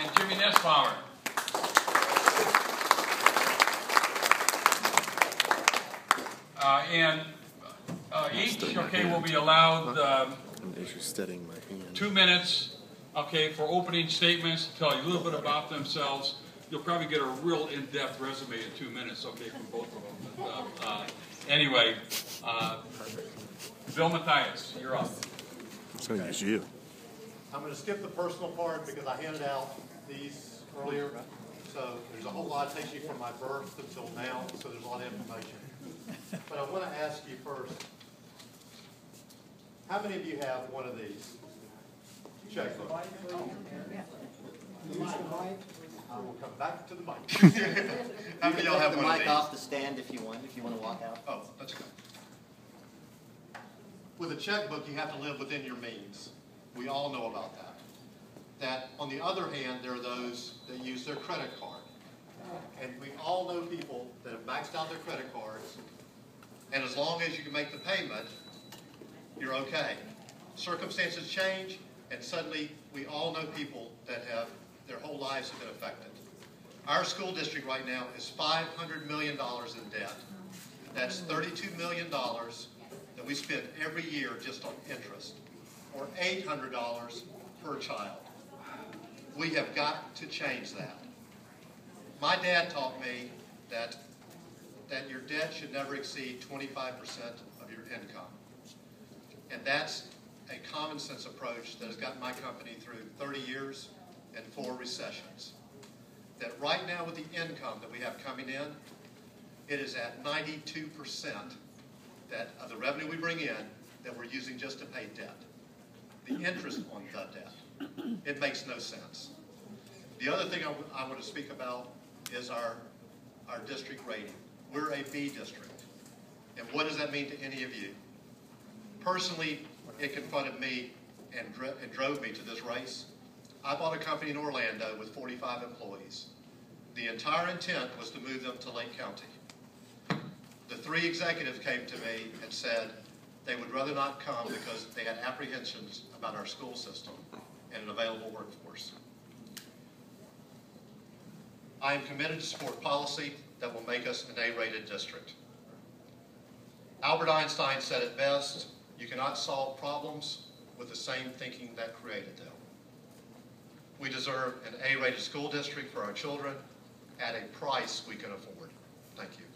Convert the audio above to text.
and Jimmy Nessbauer. Each, okay, will be allowed I'm steadying my hand. 2 minutes, okay, for opening statements, to tell you a little bit about themselves. You'll probably get a real in-depth resume in 2 minutes, okay, from both of them. But, anyway, Bill Mathias, you're up. I'm going to use you. I'm going to skip the personal part because I handed out these earlier. So there's a whole lot. It takes you from my birth until now, so there's a lot of information. But I want to ask you first, how many of you have one of these? Checkbook. I will come back to the mic. How many of y'all have one of these? Take the mic off the stand if you want to walk out. Oh, that's okay. With a checkbook, you have to live within your means. We all know about that. That, on the other hand, there are those that use their credit card. And we all know people that have maxed out their credit cards, and as long as you can make the payment, you're okay. Circumstances change, and suddenly we all know people that have, their whole lives have been affected. Our school district right now is $500 million in debt. That's $32 million that we spend every year just on interest, or $800 per child. We have got to change that. My dad taught me that your debt should never exceed 25% of your income. And that's a common sense approach that has gotten my company through 30 years and 4 recessions. That right now with the income that we have coming in, it is at 92% that of the revenue we bring in that we're using just to pay debt. The interest on the debt. It makes no sense. The other thing I want to speak about is our district rating. We're a B district. And what does that mean to any of you? Personally, it confronted me and drove me to this race. I bought a company in Orlando with 45 employees. The entire intent was to move them to Lake County. The 3 executives came to me and said they would rather not come because they had apprehensions about our school system and an available workforce. I am committed to support policy that will make us an A-rated district. Albert Einstein said it best, you cannot solve problems with the same thinking that created them. We deserve an A-rated school district for our children at a price we can afford. Thank you.